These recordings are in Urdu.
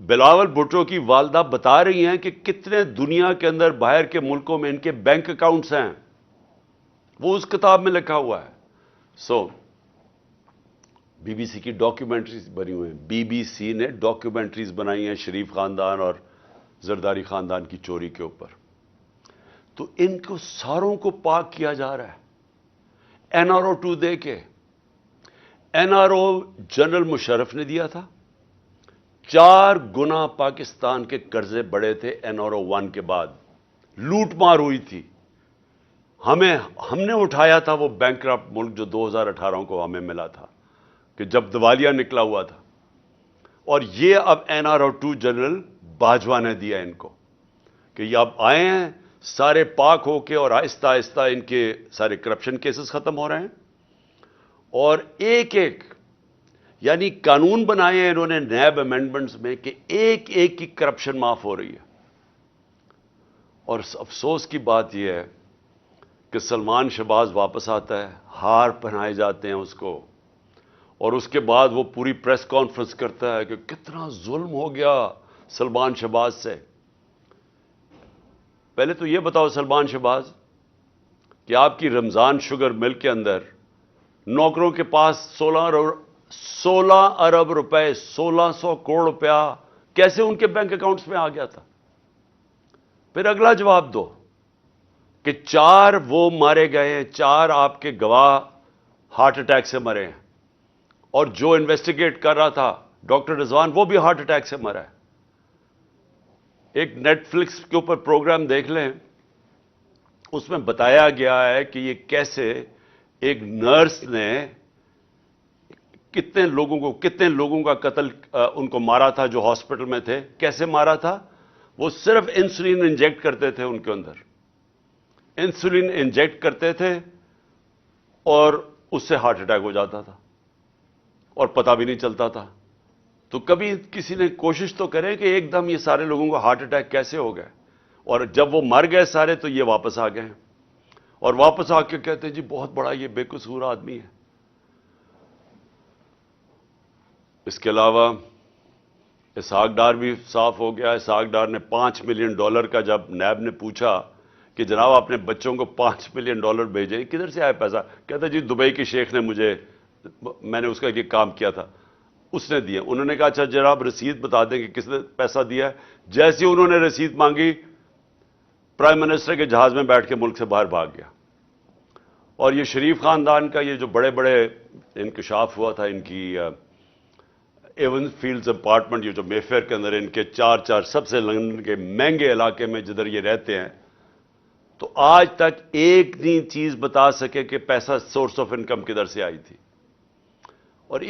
بلاول بھٹو کی والدہ بتا رہی ہیں کہ کتنے دنیا کے اندر باہر کے ملکوں میں ان کے بینک اکاؤنٹس ہیں، وہ اس کتاب میں لکھا ہوا ہے. سو بی بی سی کی ڈاکیومنٹریز بنی ہوئی ہیں، بی بی سی نے ڈاکیومنٹریز بنائی ہیں شریف خاندان اور زرداری خاندان کی چوری کے اوپر. تو ان کو ساروں کو پاک کیا جا رہا ہے. این آر او 2 دے کے N R O general Musharraf نے دیا تھا. 4 گنا پاکستان کے قرضے بڑے تھے این آر او 1 کے بعد. لوٹ مار ہوئی تھی. ہم نے اٹھایا تھا وہ بینکرپٹ ملک جو 2018 کو ہمیں ملا تھا کہ جب دیوالیہ نکلا ہوا تھا. اور یہ اب N R O 2 general Bajwa نے دیا ان کو کہ یہ اب آئے ہیں سارے پاک ہو کے، اور آہستہ آہستہ ان کے سارے کرپشن کیسز ختم ہو رہے ہیں. اور ایک ایک یعنی قانون بنائے ہیں انہوں نے نیب امینڈمنٹس میں کہ ایک ایک کی کرپشن معاف ہو رہی ہے. اور افسوس کی بات یہ ہے کہ سلمان شہباز واپس آتا ہے، ہار پہنائے جاتے ہیں اس کو، اور اس کے بعد وہ پوری پریس کانفرنس کرتا ہے کہ کتنا ظلم ہو گیا سلمان شہباز سے. پہلے تو یہ بتاؤ سلمان شہباز کہ آپ کی رمضان شوگر مل کے اندر نوکروں کے پاس 16 ارب روپے 1600 کروڑ روپیہ کیسے ان کے بینک اکاؤنٹس میں آ گیا تھا؟ پھر اگلا جواب دو کہ 4 وہ مارے گئے ہیں، 4 آپ کے گواہ ہارٹ اٹیک سے مرے ہیں، اور جو انویسٹیگیٹ کر رہا تھا ڈاکٹر رضوان وہ بھی ہارٹ اٹیک سے مرا ہے. ایک نیٹ فلکس کے اوپر پروگرام دیکھ لیں، اس میں بتایا گیا ہے کہ یہ کیسے ایک نرس نے کتنے لوگوں کا قتل ان کو مارا تھا جو ہاسپٹل میں تھے. کیسے مارا تھا؟ وہ صرف انسولین انجیکٹ کرتے تھے ان کے اندر، انسولین انجیکٹ کرتے تھے اور اس سے ہارٹ اٹیک ہو جاتا تھا اور پتہ بھی نہیں چلتا تھا. تو کبھی کسی نے کوشش تو کرے کہ ایک دم یہ سارے لوگوں کو ہارٹ اٹیک کیسے ہو گئے، اور جب وہ مر گئے سارے تو یہ واپس آ گئے ہیں، اور واپس آ کے کہتے ہیں جی بہت بڑا یہ بے قصور آدمی ہے. اس کے علاوہ اسحاق ڈار بھی صاف ہو گیا. اسحاق ڈار نے $5 ملین کا جب نیب نے پوچھا کہ جناب اپنے بچوں کو $5 ملین بھیجیں، کدھر سے آیا پیسہ؟ کہتا جی دبئی کے شیخ نے میں نے اس کا یہ کام کیا تھا، اس نے دیا. انہوں نے کہا اچھا جناب رسید بتا دیں کہ کس نے پیسہ دیا ہے. جیسے انہوں نے رسید مانگی پرائم منسٹر کے جہاز میں بیٹھ کے ملک سے باہر بھاگ گیا. اور یہ شریف خاندان کا یہ جو بڑے بڑے انکشاف ہوا تھا، ان کی ایون فیلڈز اپارٹمنٹ یہ جو مے فیئر کے اندر ان کے 4 سب سے لندن کے مہنگے علاقے میں جدھر یہ رہتے ہیں، تو آج تک ایک نہیں چیز بتا سکے کہ پیسہ سورس آف انکم کدھر سے آئی تھی. اور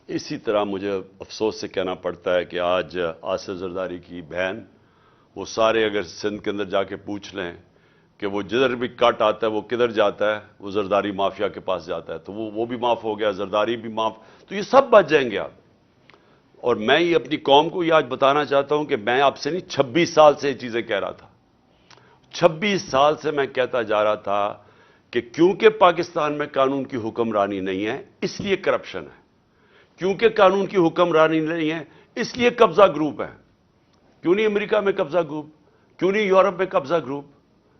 اسی طرح مجھے افسوس سے کہنا پڑتا ہے کہ آج آصف زرداری کی بہن، وہ سارے اگر سندھ کے اندر جا کے پوچھ لیں کہ وہ جدھر بھی کٹ آتا ہے وہ کدھر جاتا ہے، وہ زرداری مافیا کے پاس جاتا ہے. تو وہ بھی معاف ہو گیا، زرداری بھی معاف، تو یہ سب بچ جائیں گے آپ. اور میں یہ اپنی قوم کو یہ آج بتانا چاہتا ہوں کہ میں آپ سے نہیں 26 سال سے یہ چیزیں کہہ رہا تھا. 26 سال سے میں کہتا جا رہا تھا کہ کیونکہ پاکستان میں قانون کی حکمرانی نہیں ہے اس لیے کرپشن ہے، کیونکہ قانون کی حکمرانی نہیں ہے اس لیے قبضہ گروپ ہے. کیوں نہیں امریکہ میں قبضہ گروپ؟ کیوں نہیں یورپ میں قبضہ گروپ؟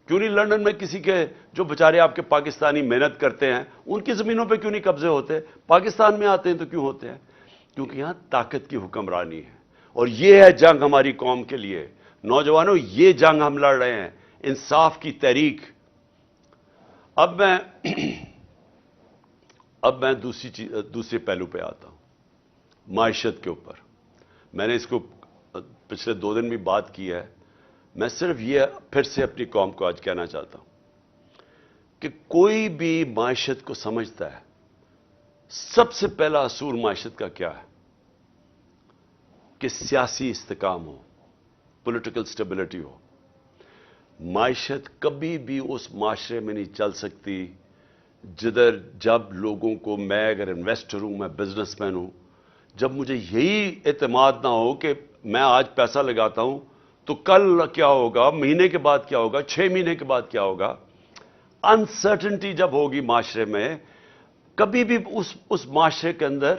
کیوں نہیں لندن میں کسی کے جو بیچارے آپ کے پاکستانی محنت کرتے ہیں ان کی زمینوں پہ کیوں نہیں قبضے ہوتے؟ پاکستان میں آتے ہیں تو کیوں ہوتے ہیں؟ کیونکہ یہاں طاقت کی حکمرانی ہے. اور یہ ہے جنگ ہماری قوم کے لیے. نوجوانوں یہ جنگ ہم لڑ رہے ہیں، انصاف کی تحریک. اب میں دوسرے پہلو پہ آتا ہوں، معیشت کے اوپر. میں نے اس کو پچھلے 2 دن بھی بات کی ہے. میں صرف یہ پھر سے اپنی قوم کو آج کہنا چاہتا ہوں کہ کوئی بھی معیشت کو سمجھتا ہے، سب سے پہلا اصول معیشت کا کیا ہے کہ سیاسی استحکام ہو، پولیٹیکل سٹیبلٹی ہو. معیشت کبھی بھی اس معاشرے میں نہیں چل سکتی جب لوگوں کو، میں اگر انویسٹر ہوں، میں بزنس مین ہوں، جب مجھے یہی اعتماد نہ ہو کہ میں آج پیسہ لگاتا ہوں تو کل کیا ہوگا، مہینے کے بعد کیا ہوگا، 6 مہینے کے بعد کیا ہوگا. انسرٹنٹی جب ہوگی معاشرے میں، کبھی بھی اس معاشرے کے اندر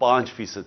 5%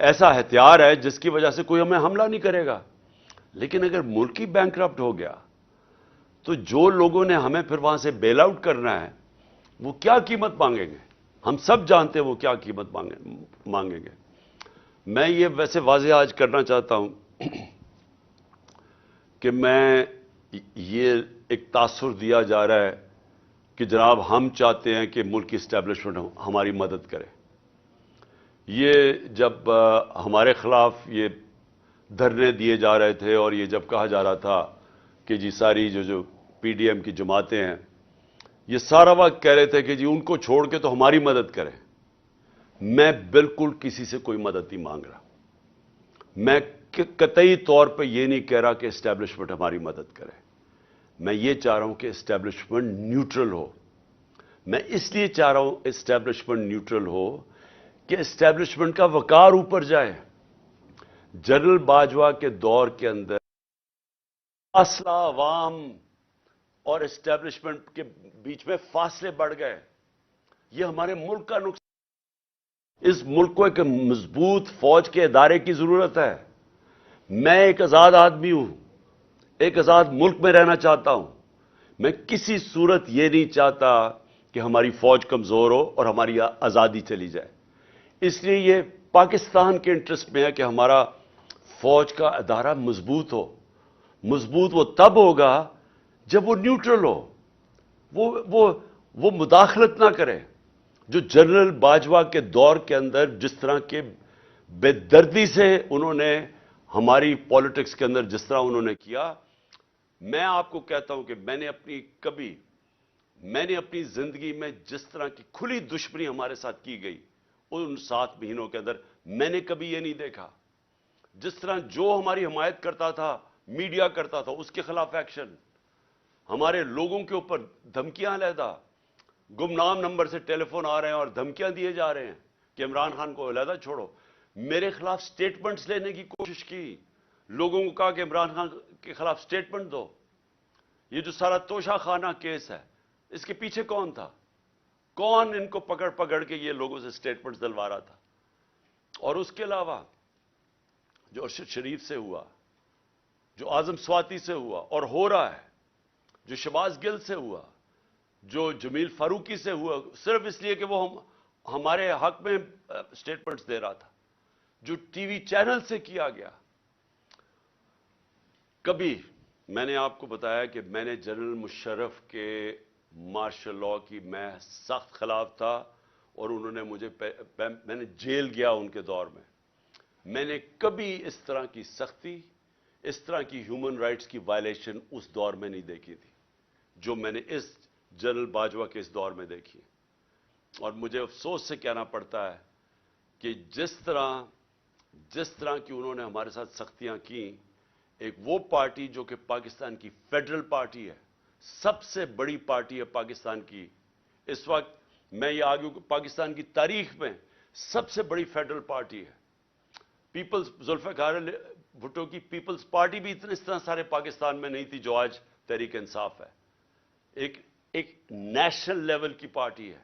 ایسا ہتھیار ہے جس کی وجہ سے کوئی ہمیں حملہ نہیں کرے گا. لیکن اگر ملک ہی بینکرپٹ ہو گیا تو جو لوگوں نے ہمیں پھر وہاں سے بیل آؤٹ کرنا ہے وہ کیا قیمت مانگیں گے؟ ہم سب جانتے ہیں وہ کیا قیمت مانگیں گے. میں یہ ویسے واضح آج کرنا چاہتا ہوں کہ میں یہ ایک تاثر دیا جا رہا ہے کہ جناب ہم چاہتے ہیں کہ ملک کی اسٹیبلشمنٹ ہماری مدد کرے. یہ جب ہمارے خلاف یہ دھرنے دیے جا رہے تھے اور یہ جب کہا جا رہا تھا کہ جی ساری جو پی ڈی ایم کی جماعتیں ہیں یہ سارا وقت کہہ رہے تھے کہ جی ان کو چھوڑ کے تو ہماری مدد کریں. میں بالکل کسی سے کوئی مدد نہیں مانگ رہا. میں قطعی طور پہ یہ نہیں کہہ رہا کہ اسٹیبلشمنٹ ہماری مدد کرے. میں یہ چاہ رہا ہوں کہ اسٹیبلشمنٹ نیوٹرل ہو. میں اس لیے چاہ رہا ہوں اسٹیبلشمنٹ نیوٹرل ہو کہ اسٹیبلشمنٹ کا وقار اوپر جائے. جنرل باجوہ کے دور کے اندر فاصلہ عوام اور اسٹیبلشمنٹ کے بیچ میں فاصلے بڑھ گئے. یہ ہمارے ملک کا نقصان. اس ملک کو ایک مضبوط فوج کے ادارے کی ضرورت ہے. میں ایک آزاد آدمی ہوں, ایک آزاد ملک میں رہنا چاہتا ہوں. میں کسی صورت یہ نہیں چاہتا کہ ہماری فوج کمزور ہو اور ہماری آزادی چلی جائے. اس لیے یہ پاکستان کے انٹرسٹ میں ہے کہ ہمارا فوج کا ادارہ مضبوط ہو. مضبوط وہ تب ہوگا جب وہ نیوٹرل ہو, وہ مداخلت نہ کرے. جو جنرل باجوہ کے دور کے اندر جس طرح کے بے دردی سے انہوں نے ہماری پالیٹکس کے اندر جس طرح انہوں نے کیا, میں آپ کو کہتا ہوں کہ میں نے اپنی زندگی میں جس طرح کی کھلی دشمنی ہمارے ساتھ کی گئی ان 7 مہینوں کے اندر میں نے کبھی یہ نہیں دیکھا. جس طرح جو ہماری حمایت کرتا تھا, میڈیا کرتا تھا, اس کے خلاف ایکشن, ہمارے لوگوں کے اوپر دھمکیاں علیحدہ, گمنام نمبر سے ٹیلی فون آ رہے ہیں اور دھمکیاں دیے جا رہے ہیں کہ عمران خان کو علیحدہ چھوڑو. میرے خلاف سٹیٹمنٹس لینے کی کوشش کی, لوگوں کو کہا کہ عمران خان کے خلاف سٹیٹمنٹ دو. یہ جو سارا توشہ خانہ کیس ہے اس کے پیچھے کون تھا؟ کون ان کو پکڑ پکڑ کے یہ لوگوں سے سٹیٹمنٹس دلوا رہا تھا؟ اور اس کے علاوہ جو ارشد شریف سے ہوا, جو اعظم سواتی سے ہوا اور ہو رہا ہے, جو شہباز گل سے ہوا, جو جمیل فاروقی سے ہوا صرف اس لیے کہ وہ ہمارے حق میں سٹیٹمنٹس دے رہا تھا, جو ٹی وی چینل سے کیا گیا. کبھی میں نے آپ کو بتایا کہ میں نے جنرل مشرف کے مارشل لاء کی میں سخت خلاف تھا اور انہوں نے میں نے جیل گیا ان کے دور میں. میں نے کبھی اس طرح کی سختی, اس طرح کی ہیومن رائٹس کی وائلیشن اس دور میں نہیں دیکھی تھی جو میں نے اس جنرل باجوہ کے اس دور میں دیکھی. اور مجھے افسوس سے کہنا پڑتا ہے کہ جس طرح کی انہوں نے ہمارے ساتھ سختیاں کی, ایک وہ پارٹی جو کہ پاکستان کی فیڈرل پارٹی ہے, سب سے بڑی پارٹی ہے پاکستان کی اس وقت, میں یہ آگے کہ پاکستان کی تاریخ میں سب سے بڑی فیڈرل پارٹی ہے. ذوالفقار علی بھٹو کی پیپلز پارٹی بھی اس طرح سارے پاکستان میں نہیں تھی جو آج تحریک انصاف ہے. ایک نیشنل لیول کی پارٹی ہے.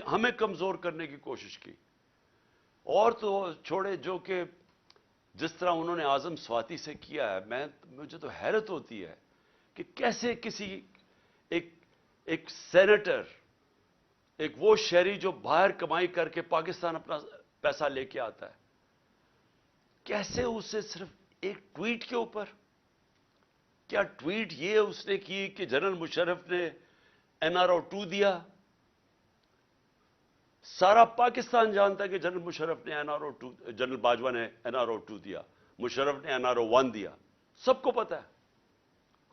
ہمیں کمزور کرنے کی کوشش کی. اور تو چھوڑے جو کہ جس طرح انہوں نے اعظم سواتی سے کیا ہے, مجھے تو حیرت ہوتی ہے کہ کیسے کسی ایک سینیٹر, ایک وہ شہری جو باہر کمائی کر کے پاکستان اپنا پیسہ لے کے آتا ہے, کیسے اسے صرف ایک ٹویٹ کے اوپر, کیا ٹویٹ یہ اس نے کی کہ جنرل مشرف نے NRO 2 دیا؟ سارا پاکستان جانتا ہے کہ جنرل مشرف نے NRO 2, جنرل باجوہ نے NRO 2 دیا, مشرف نے NRO 1 دیا, سب کو پتا ہے.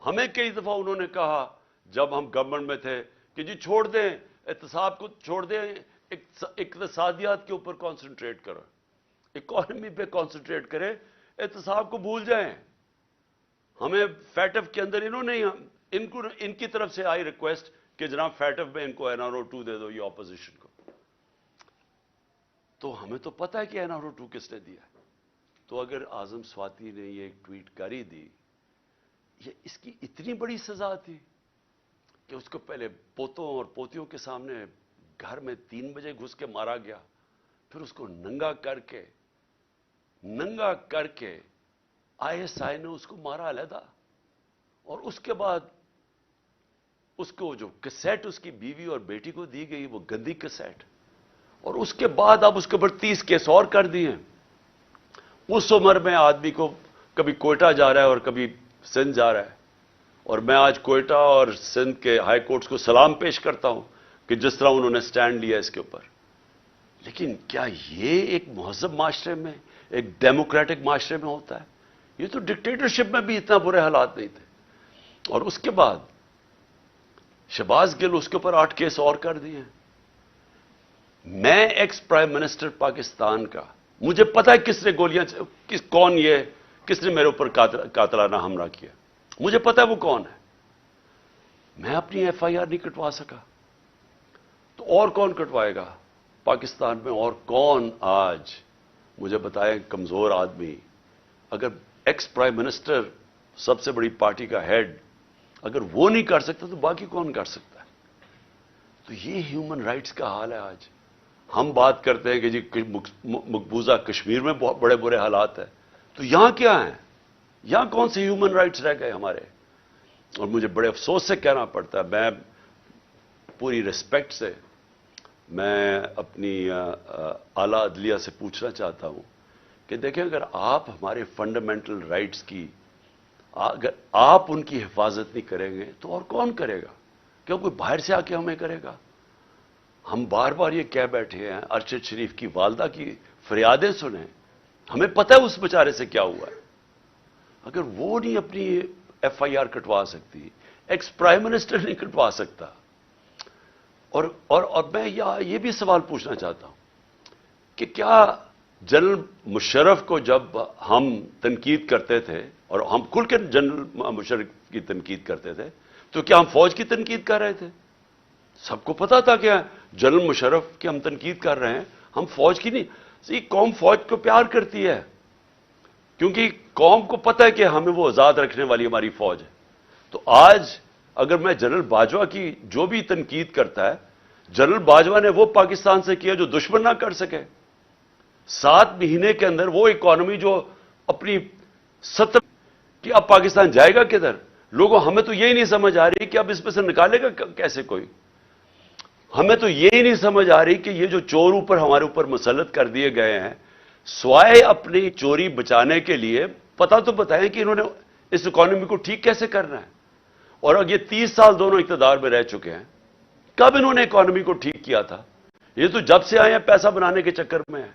ہمیں کئی دفعہ انہوں نے کہا جب ہم گورنمنٹ میں تھے کہ جی چھوڑ دیں احتساب کو, چھوڑ دیں اقتصادیات کے اوپر کانسنٹریٹ کرو, اکانومی پہ کانسنٹریٹ کریں, احتساب کو بھول جائیں. ہمیں فیٹف کے اندر ان کی طرف سے آئی ریکویسٹ کہ جناب فیٹف میں ان کو NRO 2 دے دو, یہ اپوزیشن کو. تو ہمیں تو پتہ ہے کہ NRO 2 کس نے دیا ہے. تو اگر اعظم سواتی نے یہ ایک ٹویٹ کر ہی دی, یہ اس کی اتنی بڑی سزا تھی کہ اس کو پہلے پوتوں اور پوتیوں کے سامنے گھر میں 3 بجے گھس کے مارا گیا, پھر اس کو ننگا کر کے ننگا کر کے ISI نے اس کو مارا علیحدہ، اور اس کے بعد اس کو جو کیسٹ اس کی بیوی اور بیٹی کو دی گئی وہ گندی کیسٹ، اور اس کے بعد اب اس کے اوپر 30 کیس اور کر دیے ہیں۔ اس عمر میں آدمی کو کبھی کوئٹہ جا رہا ہے اور کبھی سندھ جا رہا ہے، اور میں آج کوئٹہ اور سندھ کے ہائی کورٹس کو سلام پیش کرتا ہوں کہ جس طرح انہوں نے سٹینڈ لیا اس کے اوپر۔ لیکن کیا یہ ایک مہذب معاشرے میں، ایک ڈیموکریٹک معاشرے میں ہوتا ہے؟ یہ تو ڈکٹیٹرشپ میں بھی اتنا برے حالات نہیں تھے۔ اور اس کے بعد شہباز گل، اس کے اوپر 8 کیس اور کر دیے ہیں۔ میں ایکس پرائم منسٹر پاکستان کا، مجھے پتا ہے کس نے گولیاں، کس نے میرے اوپر قاتلانہ حملہ کیا، مجھے پتا ہے وہ کون ہے۔ میں اپنی FIR نہیں کٹوا سکا، تو اور کون کٹوائے گا پاکستان میں؟ اور کون آج مجھے بتائے کمزور آدمی، اگر ایکس پرائم منسٹر، سب سے بڑی پارٹی کا ہیڈ، اگر وہ نہیں کر سکتا تو باقی کون کر سکتا ہے؟ تو یہ ہیومن رائٹس کا حال ہے آج۔ ہم بات کرتے ہیں کہ جی مقبوضہ کشمیر میں بہت بڑے برے حالات ہیں، تو یہاں کیا ہیں؟ یہاں کون سے ہیومن رائٹس رہ گئے ہمارے؟ اور مجھے بڑے افسوس سے کہنا پڑتا ہے، میں پوری ریسپیکٹ سے میں اپنی اعلیٰ عدلیہ سے پوچھنا چاہتا ہوں کہ دیکھیں، اگر آپ ہمارے فنڈامنٹل رائٹس کی، اگر آپ ان کی حفاظت نہیں کریں گے تو اور کون کرے گا؟ کیوں کوئی باہر سے آ کے ہمیں کرے گا؟ ہم بار بار یہ کہہ بیٹھے ہیں، ارشد شریف کی والدہ کی فریادیں سنیں، ہمیں پتہ ہے اس بیچارے سے کیا ہوا ہے۔ اگر وہ نہیں اپنی FIR کٹوا سکتی، ایکس پرائم منسٹر نہیں کٹوا سکتا، اور میں یہ بھی سوال پوچھنا چاہتا ہوں کہ کیا جنرل مشرف کو جب ہم تنقید کرتے تھے، اور ہم کھل کے جنرل مشرف کی تنقید کرتے تھے، تو کیا ہم فوج کی تنقید کر رہے تھے؟ سب کو پتا تھا کہ جنرل مشرف کی ہم تنقید کر رہے ہیں، ہم فوج کی نہیں۔ قوم فوج کو پیار کرتی ہے، کیونکہ قوم کو پتا ہے کہ ہمیں وہ آزاد رکھنے والی ہماری فوج ہے۔ تو آج اگر میں جنرل باجوہ کی جو بھی تنقید کرتا ہے، جنرل باجوہ نے وہ پاکستان سے کیا جو دشمن نہ کر سکے۔ 7 مہینے کے اندر وہ اکانومی جو اپنی 70 کہ اب پاکستان جائے گا کدھر؟ لوگوں، ہمیں تو یہی نہیں سمجھ آ رہی کہ اب اس میں سے نکالے گا کیسے کوئی؟ ہمیں تو یہی نہیں سمجھ آ رہی کہ یہ جو چور اوپر ہمارے اوپر مسلط کر دیے گئے ہیں، سوائے اپنی چوری بچانے کے لیے، پتہ تو بتائیں کہ انہوں نے اس اکانومی کو ٹھیک کیسے کرنا ہے۔ اور اب یہ 30 سال دونوں اقتدار میں رہ چکے ہیں، کب انہوں نے اکانومی کو ٹھیک کیا تھا؟ یہ تو جب سے آئے ہیں پیسہ بنانے کے چکر میں ہیں،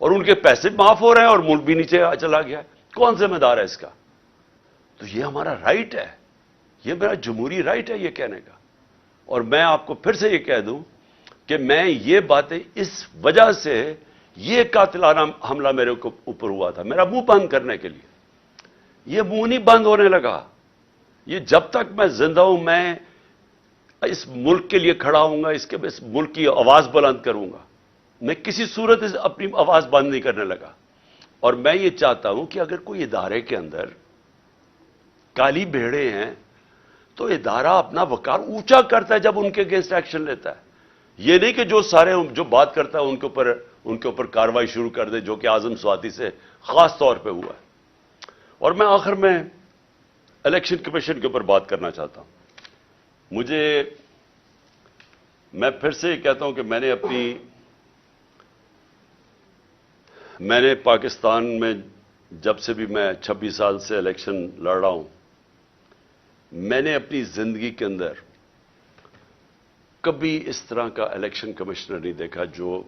اور ان کے پیسے معاف ہو رہے ہیں اور ملک بھی نیچے چلا گیا ہے۔ کون ذمہ دار ہے اس کا؟ تو یہ ہمارا رائٹ ہے، یہ میرا جمہوری رائٹ ہے یہ کہنے کا۔ اور میں آپ کو پھر سے یہ کہہ دوں کہ میں یہ باتیں اس وجہ سے، یہ قاتلانہ حملہ میرے اوپر ہوا تھا میرا منہ بند کرنے کے لیے، یہ منہ نہیں بند ہونے لگا۔ یہ جب تک میں زندہ ہوں، میں اس ملک کے لیے کھڑا ہوں گا، اس ملک کی آواز بلند کروں گا۔ میں کسی صورت اپنی آواز بند نہیں کرنے لگا۔ اور میں یہ چاہتا ہوں کہ اگر کوئی ادارے کے اندر کالی بھیڑے ہیں تو ادارہ اپنا وقار اونچا کرتا ہے جب ان کے اگینسٹ ایکشن لیتا ہے۔ یہ نہیں کہ جو بات کرتا ہے ان کے اوپر کارروائی شروع کر دے، جو کہ اعظم سواتی سے خاص طور پہ ہوا ہے۔ اور میں آخر میں الیکشن کمیشن کے اوپر بات کرنا چاہتا ہوں۔ میں پھر سے یہ کہتا ہوں کہ میں نے پاکستان میں جب سے بھی میں 26 سال سے الیکشن لڑ رہا ہوں، میں نے اپنی زندگی کے اندر کبھی اس طرح کا الیکشن کمشنر نہیں دیکھا، جو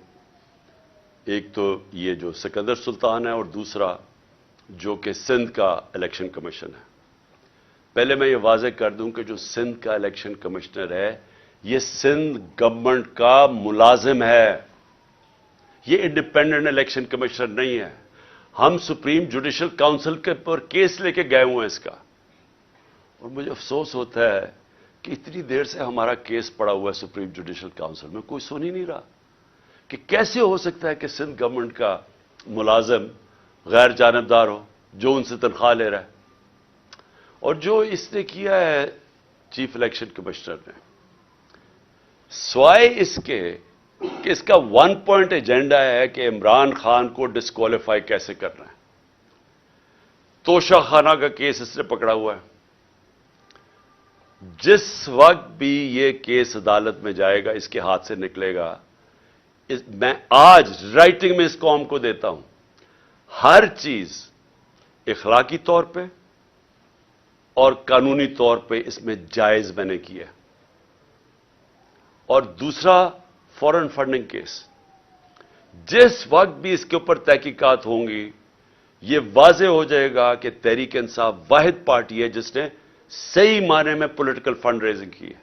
ایک تو یہ جو سکندر سلطان ہے، اور دوسرا جو کہ سندھ کا الیکشن کمیشن ہے۔ پہلے میں یہ واضح کر دوں کہ جو سندھ کا الیکشن کمشنر ہے، یہ سندھ گورنمنٹ کا ملازم ہے، یہ انڈیپینڈنٹ الیکشن کمشنر نہیں ہے۔ ہم سپریم جوڈیشل کاؤنسل کے پر کیس لے کے گئے ہوئے ہیں اس کا، اور مجھے افسوس ہوتا ہے کہ اتنی دیر سے ہمارا کیس پڑا ہوا ہے سپریم جوڈیشل کاؤنسل میں، کوئی سن ہی نہیں رہا کہ کیسے ہو سکتا ہے کہ سندھ گورنمنٹ کا ملازم غیر جانبدار ہو، جو ان سے تنخواہ لے رہا ہے۔ اور جو اس نے کیا ہے چیف الیکشن کمشنر نے، سوائے اس کے کہ اس کا 1 پوائنٹ ایجنڈا ہے کہ عمران خان کو ڈسکوالیفائی کیسے کرنا ہے، توشہ خانہ کا کیس اس نے پکڑا ہوا ہے. جس وقت بھی یہ کیس عدالت میں جائے گا, اس کے ہاتھ سے نکلے گا, میں آج رائٹنگ میں اس قوم کو دیتا ہوں, ہر چیز اخلاقی طور پہ اور قانونی طور پہ اس میں جائز میں نے کیا. اور دوسرا فورن فنڈنگ کیس, جس وقت بھی اس کے اوپر تحقیقات ہوں گی, یہ واضح ہو جائے گا کہ تحریک انصاف واحد پارٹی ہے جس نے صحیح معنی میں پولیٹیکل فنڈ ریزنگ کی ہے.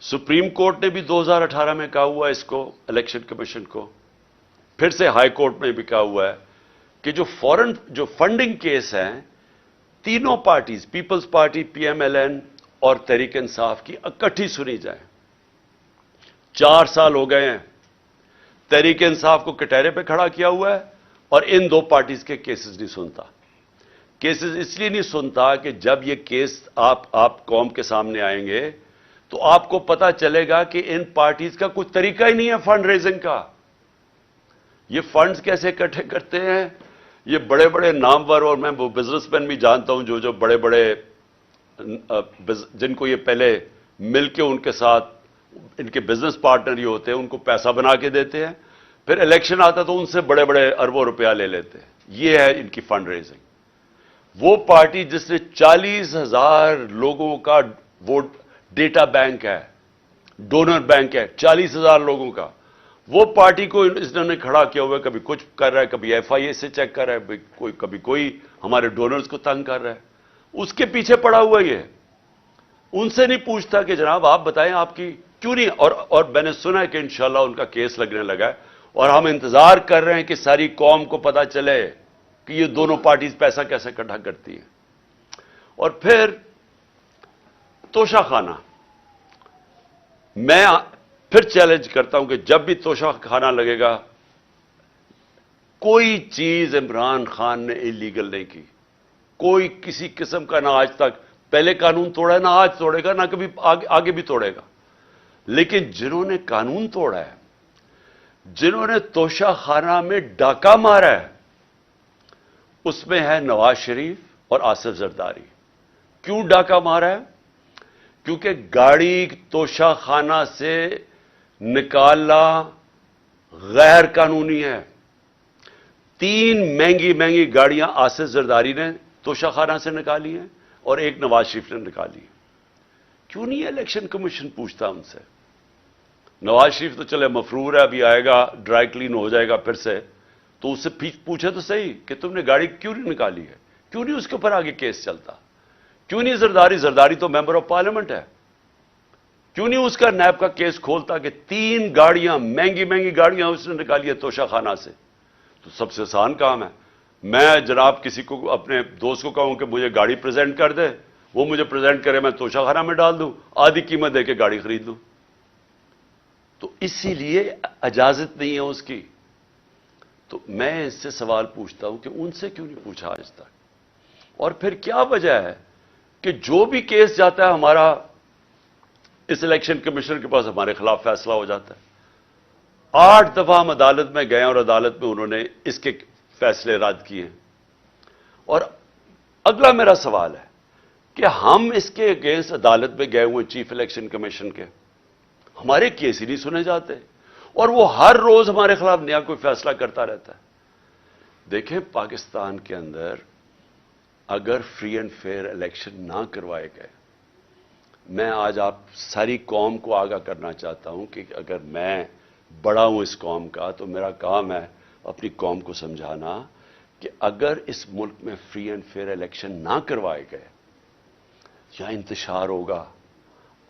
سپریم کورٹ نے بھی 2018 میں کہا ہوا ہے اس کو, الیکشن کمیشن کو, پھر سے ہائی کورٹ میں بھی کہا ہوا ہے کہ جو فنڈنگ کیس ہیں, تینوں parties, Peoples Party, P M L N اور تحریک انصاف کی اکٹھی سنی جائیں. 4 سال ہو گئے ہیں, تحریک انصاف کو کٹہرے پہ کھڑا کیا ہوا ہے اور ان دو پارٹیز کے کیسز نہیں سنتا. کیسز اس لیے نہیں سنتا کہ جب یہ کیس آپ قوم کے سامنے آئیں گے تو آپ کو پتا چلے گا کہ ان پارٹیز کا کوئی طریقہ ہی نہیں ہے فنڈ ریزنگ کا. یہ فنڈز کیسے اکٹھے کرتے ہیں, یہ بڑے بڑے نامور, اور میں وہ بزنس مین بھی جانتا ہوں جو بڑے بڑے, جن کو یہ پہلے مل کے ان کے ساتھ ان کے بزنس پارٹنر ہی ہوتے ہیں, ان کو پیسہ بنا کے دیتے ہیں, پھر الیکشن آتا تو ان سے بڑے بڑے اربوں روپیہ لے لیتے ہیں. یہ ہے ان کی فنڈ ریزنگ. وہ پارٹی جس نے 40,000 لوگوں کا ووٹ ڈیٹا بینک ہے, ڈونر بینک ہے 40,000 لوگوں کا, وہ پارٹی کو اس نے کھڑا کیا ہوا ہے, کبھی کچھ کر رہا ہے, کبھی ایف آئی اے سے چیک کر رہا ہے, کبھی کوئی ہمارے ڈونرز کو تنگ کر رہا ہے. اس کے پیچھے پڑا ہوا یہ, ان سے نہیں پوچھتا کہ جناب آپ بتائیں آپ کی کیوں نہیں. اور میں نے سنا ہے کہ انشاءاللہ ان کا کیس لگنے لگا ہے, اور ہم انتظار کر رہے ہیں کہ ساری قوم کو پتا چلے کہ یہ دونوں پارٹیز پیسہ کیسے اکٹھا کرتی ہیں. اور پھر توشہ خانہ, میں پھر چیلنج کرتا ہوں کہ جب بھی توشہ خانہ لگے گا, کوئی چیز عمران خان نے انلیگل نہیں کی, کوئی کسی قسم کا, نہ آج تک پہلے قانون توڑا ہے, نہ آج توڑے گا, نہ کبھی آگے بھی توڑے گا. لیکن جنہوں نے قانون توڑا ہے, جنہوں نے توشہ خانہ میں ڈاکہ مارا ہے, اس میں ہے نواز شریف اور آصف زرداری. کیوں ڈاکہ مارا ہے؟ کیونکہ گاڑی توشہ خانہ سے نکالنا غیر قانونی ہے. 3 مہنگی مہنگی گاڑیاں آصف زرداری نے توشہ خانہ سے نکالی ہیں اور ایک نواز شریف نے نکالی. کیوں نہیں الیکشن کمیشن پوچھتا ان سے؟ نواز شریف تو چلے مفرور ہے, ابھی آئے گا, ڈرائی کلین ہو جائے گا پھر سے, تو اس سے پوچھے تو صحیح کہ تم نے گاڑی کیوں نہیں نکالی ہے, کیوں نہیں اس کے اوپر آگے کیس چلتا, کیوں نہیں زرداری تو ممبر آف پارلیمنٹ ہے, کیوں نہیں اس کا نیب کا کیس کھولتا کہ 3 گاڑیاں, مہنگی مہنگی گاڑیاں اس نے نکالی ہے توشہ خانہ سے. تو سب سے آسان کام ہے, میں جناب کسی کو, اپنے دوست کو کہوں کہ مجھے گاڑی پریزنٹ کر دے, وہ مجھے پریزنٹ کرے, میں توشہ خانہ میں ڈال دوں, آدھی قیمت دے کے گاڑی خرید لوں. تو اسی لیے اجازت نہیں ہے اس کی. تو میں اس سے سوال پوچھتا ہوں کہ ان سے کیوں نہیں پوچھا آج تک؟ اور پھر کیا وجہ ہے کہ جو بھی کیس جاتا ہے ہمارا اس الیکشن کمیشن کے پاس, ہمارے خلاف فیصلہ ہو جاتا ہے. 8 دفعہ ہم عدالت میں گئے اور عدالت میں انہوں نے اس کے فیصلے رد کیے. اور اگلا میرا سوال ہے کہ ہم اس کے اگینسٹ عدالت میں گئے ہوئے چیف الیکشن کمیشن کے, ہمارے کیس ہی نہیں سنے جاتے, اور وہ ہر روز ہمارے خلاف نیا کوئی فیصلہ کرتا رہتا ہے. دیکھیں, پاکستان کے اندر اگر فری اینڈ فیئر الیکشن نہ کروائے گئے, میں آج آپ ساری قوم کو آگاہ کرنا چاہتا ہوں کہ اگر میں بڑا ہوں اس قوم کا, تو میرا کام ہے اپنی قوم کو سمجھانا کہ اگر اس ملک میں فری اینڈ فیئر الیکشن نہ کروائے گئے, یا انتشار ہوگا,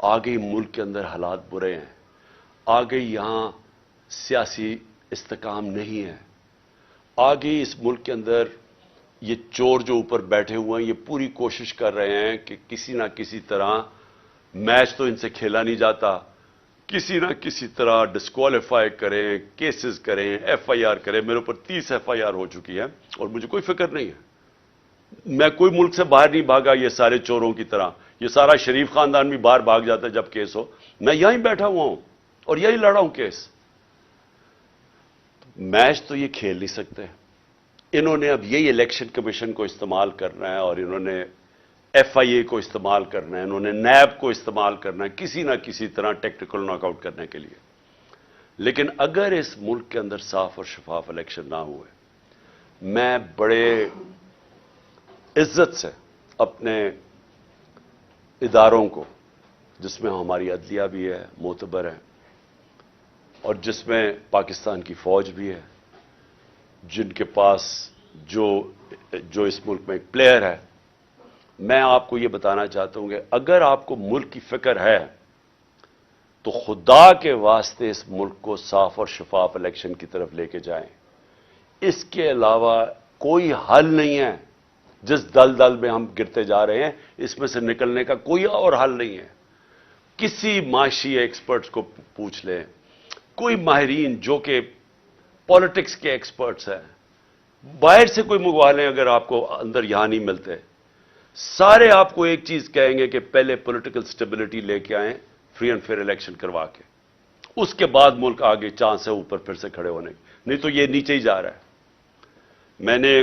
آگے ملک کے اندر حالات برے ہیں, آگے یہاں سیاسی استحکام نہیں ہے, آگے اس ملک کے اندر یہ چور جو اوپر بیٹھے ہوئے ہیں یہ پوری کوشش کر رہے ہیں کہ کسی نہ کسی طرح, میچ تو ان سے کھیلا نہیں جاتا, کسی نہ کسی طرح ڈسکوالیفائی کریں, کیسز کریں, ایف آئی آر کریں. میرے اوپر 30 ایف آئی آر ہو چکی ہے اور مجھے کوئی فکر نہیں ہے. میں کوئی ملک سے باہر نہیں بھاگا یہ سارے چوروں کی طرح. یہ سارا شریف خاندان بھی باہر بھاگ جاتا ہے جب کیس ہو, میں یہیں بیٹھا ہوا ہوں اور یہیں لڑا ہوں کیس. میچ تو یہ کھیل نہیں سکتے, انہوں نے اب یہی الیکشن کمیشن کو استعمال کرنا ہے اور انہوں نے FIA کو استعمال کرنا ہے, انہوں نے نیب کو استعمال کرنا ہے کسی نہ کسی طرح ٹیکنیکل ناک آؤٹ کرنے کے لیے. لیکن اگر اس ملک کے اندر صاف اور شفاف الیکشن نہ ہوئے, میں بڑے عزت سے اپنے اداروں کو, جس میں ہماری عدلیہ بھی ہے, معتبر ہے, اور جس میں پاکستان کی فوج بھی ہے, جن کے پاس جو اس ملک میں ایک پلیئر ہے, میں آپ کو یہ بتانا چاہتا ہوں کہ اگر آپ کو ملک کی فکر ہے تو خدا کے واسطے اس ملک کو صاف اور شفاف الیکشن کی طرف لے کے جائیں. اس کے علاوہ کوئی حل نہیں ہے. جس دل میں ہم گرتے جا رہے ہیں, اس میں سے نکلنے کا کوئی اور حل نہیں ہے. کسی معاشی ایکسپرٹس کو پوچھ لیں, کوئی ماہرین جو کہ پالیٹکس کے ایکسپرٹس ہیں, باہر سے کوئی منگوا لیں اگر آپ کو اندر یہاں نہیں ملتے, سارے آپ کو ایک چیز کہیں گے کہ پہلے پولیٹیکل سٹیبلٹی لے کے آئیں, فری اینڈ فیئر الیکشن کروا کے, اس کے بعد ملک آگے چاند سے اوپر پھر سے کھڑے ہونے, نہیں تو یہ نیچے ہی جا رہا ہے. میں نے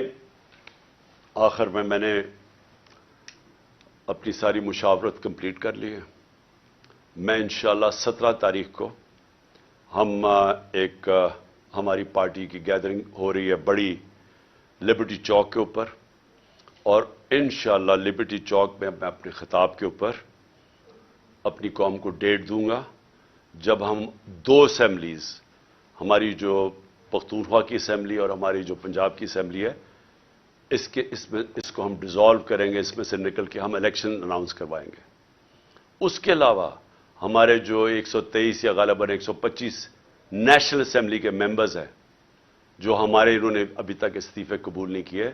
آخر میں نے اپنی ساری مشاورت کمپلیٹ کر لی ہے. میں انشاءاللہ 17 تاریخ کو ہم ایک ہماری پارٹی کی گیدرنگ ہو رہی ہے بڑی لبرٹی چوک کے اوپر, اور انشاءاللہ لبرٹی چوک میں اپنے خطاب کے اوپر اپنی قوم کو ڈیٹ دوں گا جب ہم 2 اسمبلیز, ہماری جو پختونخوا کی اسمبلی اور ہماری جو پنجاب کی اسمبلی ہے, اس کو ہم ڈیزالو کریں گے, اس میں سے نکل کے ہم الیکشن اناؤنس کروائیں گے. اس کے علاوہ ہمارے جو 123 یا غالباً 125 نیشنل اسمبلی کے ممبرز ہیں جو ہمارے, انہوں نے ابھی تک استعفے قبول نہیں کیے,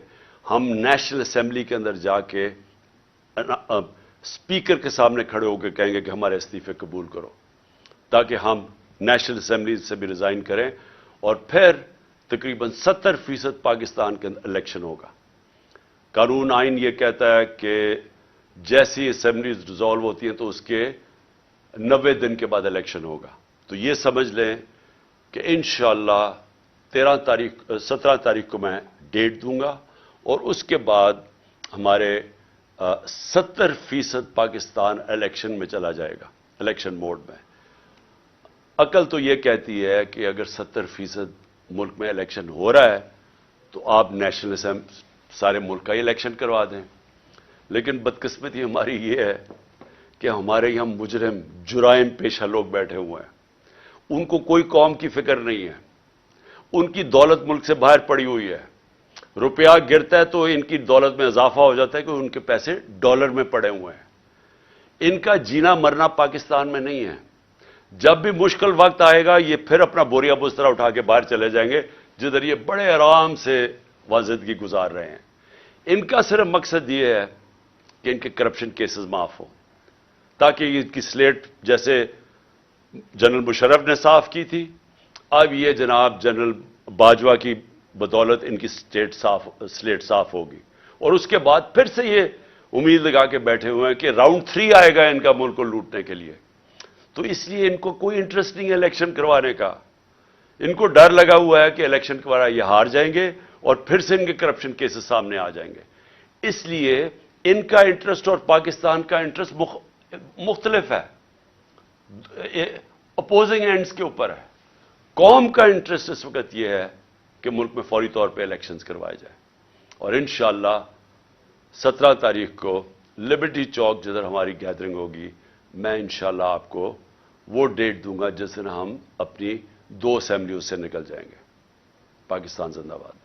ہم نیشنل اسمبلی کے اندر جا کے اسپیکر کے سامنے کھڑے ہو کے کہیں گے کہ ہمارے استعفے قبول کرو, تاکہ ہم نیشنل اسمبلی سے بھی ریزائن کریں, اور پھر تقریباً 70% پاکستان کے اندر الیکشن ہوگا. قانون آئین یہ کہتا ہے کہ جیسی اسمبلیز ڈیزالو ہوتی ہیں تو اس کے 90 دن کے بعد الیکشن ہوگا. تو یہ سمجھ لیں کہ انشاءاللہ 17 تاریخ کو میں ڈیٹ دوں گا, اور اس کے بعد ہمارے 70% پاکستان الیکشن میں چلا جائے گا, الیکشن موڈ میں. عقل تو یہ کہتی ہے کہ اگر 70% ملک میں الیکشن ہو رہا ہے تو آپ نیشنل اسمبلی سارے ملک کا ہی الیکشن کروا دیں. لیکن بدقسمتی ہماری یہ ہے کہ ہمارے یہاں مجرم جرائم پیشہ لوگ بیٹھے ہوئے ہیں, ان کو کوئی قوم کی فکر نہیں ہے, ان کی دولت ملک سے باہر پڑی ہوئی ہے. روپیہ گرتا ہے تو ان کی دولت میں اضافہ ہو جاتا ہے کہ ان کے پیسے ڈالر میں پڑے ہوئے ہیں. ان کا جینا مرنا پاکستان میں نہیں ہے. جب بھی مشکل وقت آئے گا یہ پھر اپنا بوریا بسترا اٹھا کے باہر چلے جائیں گے, جدھر یہ بڑے آرام سے زندگی گزار رہے ہیں. ان کا صرف مقصد یہ ہے کہ ان کے کرپشن کیسز معاف ہوں, تاکہ ان کی سلیٹ جیسے جنرل مشرف نے صاف کی تھی, اب یہ جناب جنرل باجوہ کی بدولت ان کی سلیٹ صاف ہوگی, اور اس کے بعد پھر سے یہ امید لگا کے بیٹھے ہوئے ہیں کہ راؤنڈ 3 آئے گا ان کا ملک کو لوٹنے کے لیے. تو اس لیے ان کو کوئی انٹرسٹ نہیں ہے الیکشن کروانے کا. ان کو ڈر لگا ہوا ہے کہ الیکشن کروانا یہ ہار جائیں گے اور پھر سے ان کے کرپشن کیسز سامنے آ جائیں گے. اس لیے ان کا انٹرسٹ اور پاکستان کا انٹرسٹ مختلف ہے, اپوزنگ اینڈز کے اوپر ہے. قوم کا انٹرسٹ اس وقت یہ ہے کہ ملک میں فوری طور پہ الیکشنز کروائے جائیں, اور انشاءاللہ 17 تاریخ کو لبرٹی چوک جدھر ہماری گیدرنگ ہوگی, میں انشاءاللہ آپ کو وہ ڈیٹ دوں گا جس دن ہم اپنی 2 اسمبلیوں سے نکل جائیں گے. پاکستان زندہ باد.